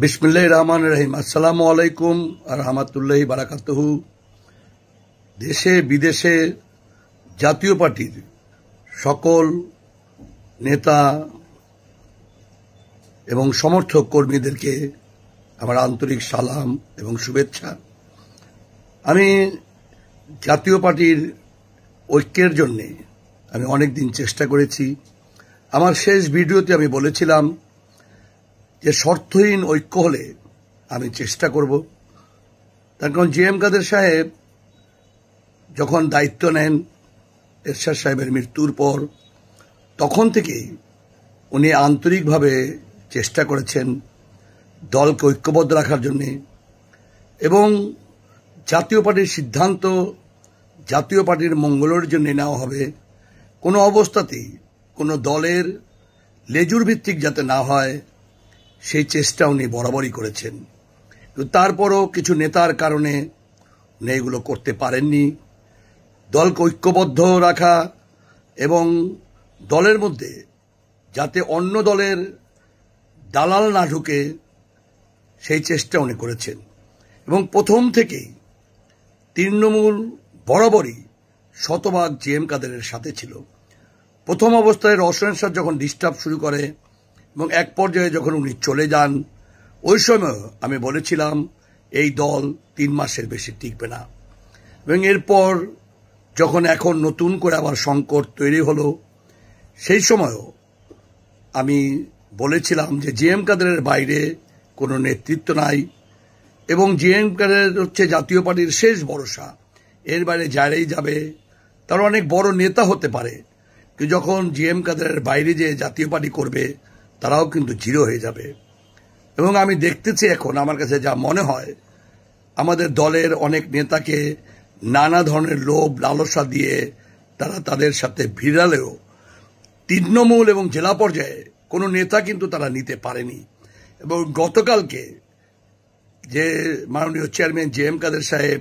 বিসমিল্লাহির রহমানির রহিম। আসসালামু আলাইকুম ওয়া রাহমাতুল্লাহি বারাকাতুহু। দেশে বিদেশে জাতীয় পার্টির সকল নেতা এবং সমর্থক কর্মীদেরকে আমার আন্তরিক সালাম এবং শুভেচ্ছা। আমি জাতীয় পার্টির ঐক্যের জন্য আমি অনেক দিন চেষ্টা করেছি। আমার শেষ ভিডিওতে আমি বলেছিলাম যে শর্তহীন ঐক্য হলে আমি চেষ্টা করব। তার কারণ জি.এম. কাদের সাহেব যখন দায়িত্ব নেন এরশাদ সাহেবের মৃত্যুর পর, তখন থেকেই উনি আন্তরিকভাবে চেষ্টা করেছেন দলকে ঐক্যবদ্ধ রাখার জন্যে, এবং জাতীয় পার্টির সিদ্ধান্ত জাতীয় পার্টির মঙ্গলের জন্য নেওয়া হবে। কোনো অবস্থাতেই কোনো দলের লেজুর ভিত্তিক যাতে না হয় সেই চেষ্টা উনি বরাবরই করেছেন। কিন্তু তারপরও কিছু নেতার কারণে উনি এগুলো করতে পারেননি। দলকে ঐক্যবদ্ধ রাখা এবং দলের মধ্যে যাতে অন্য দলের দালাল না ঢুকে সেই চেষ্টা উনি করেছেন। এবং প্রথম থেকেই তৃণমূল বরাবরই শতভাগ জি.এম. কাদেরের সাথে ছিল। প্রথম অবস্থায় রওশন এরশাদ যখন ডিস্টার্ব শুরু করে এবং এক পর্যায়ে যখন উনি চলে যান, ওই সময় আমি বলেছিলাম এই দল 3 মাসের বেশি টিকবে না। এবং এরপর যখন এখন নতুন করে আবার সংকট তৈরি হলো, সেই সময়ও আমি বলেছিলাম যে জি.এম. কাদেরের বাইরে কোনো নেতৃত্ব নাই এবং জি.এম. কাদের হচ্ছে জাতীয় পার্টির শেষ ভরসা। এর বাইরে যারাই যাবে তারা অনেক বড় নেতা হতে পারে, কিন্তু যখন জি.এম. কাদেরের বাইরে যে জাতীয় পার্টি করবে তারাও কিন্তু জিরো হয়ে যাবে। এবং আমি দেখতেছি এখন আমার কাছে যা মনে হয়, আমাদের দলের অনেক নেতাকে নানা ধরনের লোভ লালসা দিয়ে তারা তাদের সাথে ভিড়ালেও তৃণমূল এবং জেলা পর্যায়ে কোনো নেতা কিন্তু তারা নিতে পারেনি। এবং গতকালকে যে মাননীয় চেয়ারম্যান জি.এম. কাদের সাহেব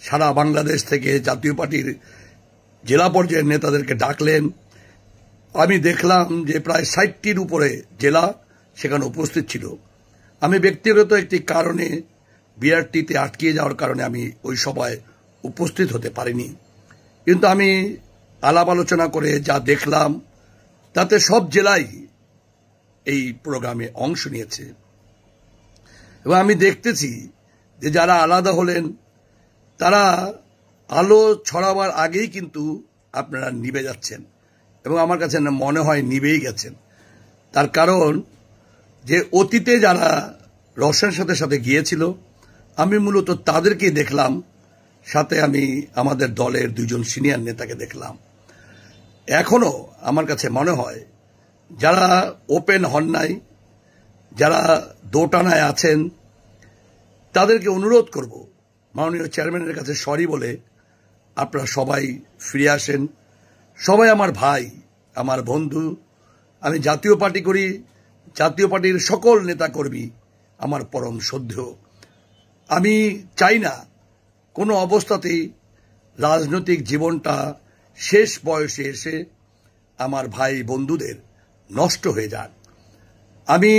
সারা বাংলাদেশ থেকে জাতীয় পার্টির জেলা পর্যায়ের নেতাদেরকে ডাকলেন, আমি দেখলাম যে প্রায় 60টির উপরে জেলা সেখানে উপস্থিত ছিল। আমি ব্যক্তিগত একটি কারণে বিআরটিতে আটকে যাওয়ার কারণে আমি ওই সভায় উপস্থিত হতে পারিনি, কিন্তু আমি আলাপ আলোচনা করে যা দেখলাম তাতে সব জেলাই এই প্রোগ্রামে অংশ নিয়েছে। এবং আমি দেখতেছি যে যারা আলাদা হলেন তারা আলো ছড়াবার আগেই কিন্তু আপনারা নিভে যাচ্ছেন, এবং আমার কাছে মনে হয় নিভেই গেছেন। তার কারণ যে অতীতে যারা রওশনের সাথে গিয়েছিল আমি মূলত তাদেরকেই দেখলাম, সাথে আমি আমাদের দলের 2 জন সিনিয়র নেতাকে দেখলাম। এখনো আমার কাছে মনে হয় যারা ওপেন হন নাই, যারা দোটানায় আছেন, তাদেরকে অনুরোধ করব মাননীয় চেয়ারম্যানের কাছে সরি বলে আপনারা সবাই ফিরে আসেন। সবাই আমার ভাই, আমার বন্ধু। আমি জাতীয় পার্টি করি, জাতীয় পার্টির সকল নেতাকর্মী আমার পরম শ্রদ্ধেয়। আমি চাই না কোনো অবস্থাতেই রাজনৈতিক জীবনটা শেষ বয়সে এসে আমার ভাই বন্ধুদের নষ্ট হয়ে যাক। আমি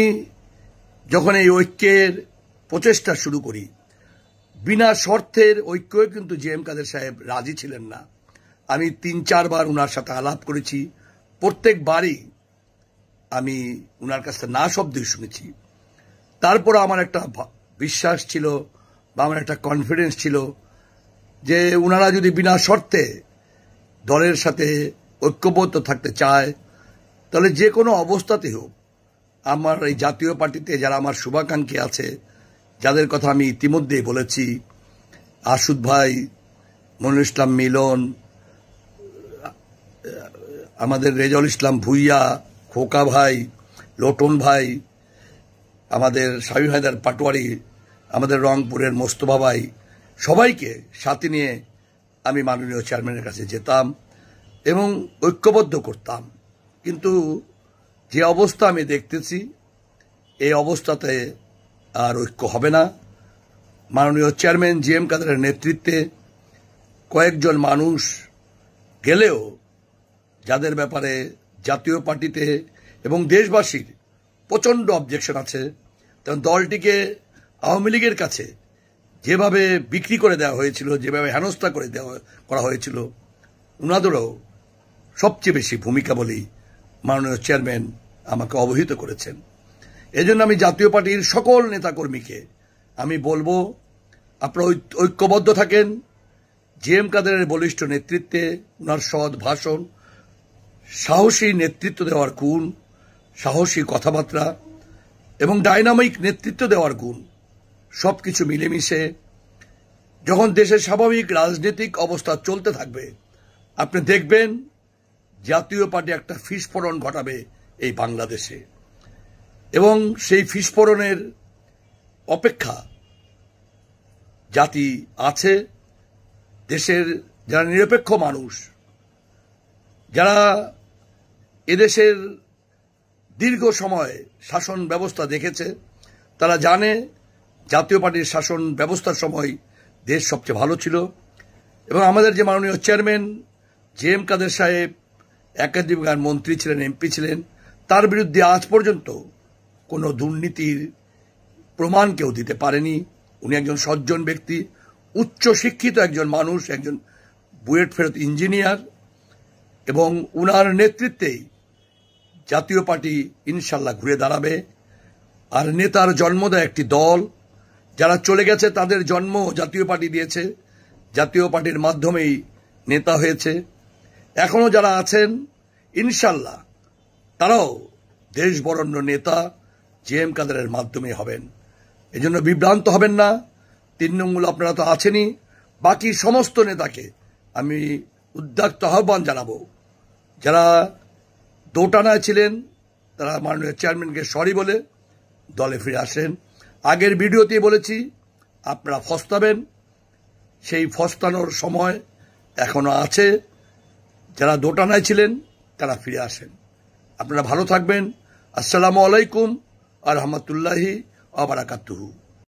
যখন এই ঐক্যের প্রচেষ্টা শুরু করি, বিনা শর্তের ঐক্য কিন্তু জি.এম. কাদের সাহেব রাজি ছিলেন না। আমি 3-4 বার উনার সাথে আলাপ করেছি, প্রত্যেকবারই আমি উনার কাছে না শব্দই শুনেছি। তারপর আমার একটা বিশ্বাস ছিল বা আমার একটা কনফিডেন্স ছিল যে উনারা যদি বিনা শর্তে দলের সাথে ঐক্যবদ্ধ থাকতে চায় তাহলে যে কোনো অবস্থাতে হোক আমার এই জাতীয় পার্টিতে যারা আমার শুভাকাঙ্ক্ষী আছে, যাদের কথা আমি ইতিমধ্যেই বলেছি, আশুদ ভাই, মনিরুল ইসলাম মিলন, আমাদের রেজাউল ইসলাম ভুইয়া, খোকা ভাই, লোটন ভাই, আমাদের শামীম হায়দার পাটোয়ারি, আমাদের রংপুরের মোস্তফা ভাই, সবাইকে সাথে নিয়ে আমি মাননীয় চেয়ারম্যানের কাছে যেতাম এবং ঐক্যবদ্ধ করতাম। কিন্তু যে অবস্থা আমি দেখতেছি এই অবস্থাতে আর ঐক্য হবে না। মাননীয় চেয়ারম্যান জি.এম. কাদেরের নেতৃত্বে কয়েকজন মানুষ গেলেও যাদের ব্যাপারে জাতীয় পার্টিতে এবং দেশবাসীর প্রচণ্ড অবজেকশন আছে, তখন দলটিকে আওয়ামী লীগের কাছে যেভাবে বিক্রি করে দেওয়া হয়েছিল, যেভাবে হেনস্থা করা হয়েছিল, ওনাদেরও সবচেয়ে বেশি ভূমিকা বলেই মাননীয় চেয়ারম্যান আমাকে অবহিত করেছেন। এজন্য আমি জাতীয় পার্টির সকল নেতাকর্মীকে আমি বলবো, আপনারা ঐক্যবদ্ধ থাকেন। জি.এম. কাদেরের বলিষ্ঠ নেতৃত্বে, ওনার সৎ ভাষণ, সাহসী নেতৃত্ব দেওয়ার গুণ, সাহসী কথাবার্তা এবং ডাইনামিক নেতৃত্ব দেওয়ার গুণ সবকিছু মিলেমিশে যখন দেশের স্বাভাবিক রাজনৈতিক অবস্থা চলতে থাকবে, আপনি দেখবেন জাতীয় পার্টি একটা বিস্ফোরণ ঘটাবে এই বাংলাদেশে। এবং সেই বিস্ফোরণের অপেক্ষা জাতি আছে। দেশের যারা নিরপেক্ষ মানুষ, যারা এদেশের দীর্ঘ সময় শাসন ব্যবস্থা দেখেছে, তারা জানে জাতীয় পার্টির শাসন ব্যবস্থার সময় দেশ সবচেয়ে ভালো ছিল। এবং আমাদের যে মাননীয় চেয়ারম্যান জি.এম. কাদের সাহেব একাধিক মন্ত্রী ছিলেন, এমপি ছিলেন, তার বিরুদ্ধে আজ পর্যন্ত কোনো দুর্নীতির প্রমাণ কেউ দিতে পারেনি। উনি একজন সজ্জন ব্যক্তি, উচ্চ শিক্ষিত একজন মানুষ, একজন বুয়েট ফেরত ইঞ্জিনিয়ার, এবং উনার নেতৃত্বেই জাতীয় পার্টি ইনশাল্লাহ ঘুরে দাঁড়াবে। আর নেতার জন্ম দেয় একটি দল, যারা চলে গেছে তাদের জন্ম জাতীয় পার্টি দিয়েছে, জাতীয় পার্টির মাধ্যমেই নেতা হয়েছে। এখনো যারা আছেন ইনশাল্লাহ তারাও দেশ বরেণ্য নেতা জি.এম. কাদেরের মাধ্যমে হবেন। এজন্য বিভ্রান্ত হবেন না। তৃণমূল আপনারা তো আছেনই, বাকি সমস্ত নেতাকে আমি উদ্যোক্ত আহ্বান জানাবো, যারা দোটানায় ছিলেন তারা মাননীয় চেয়ারম্যানকে সরি বলে দলে ফিরে আসেন। আগের ভিডিওতে বলেছি আপনারা ফস্তাবেন, সেই ফস্তানোর সময় এখনো আছে। যারা দোটানায় ছিলেন তারা ফিরে আসেন। আপনারা ভালো থাকবেন। আসসালামু আলাইকুম ওয়া রাহমাতুল্লাহি ওয়া বারাকাতুহু।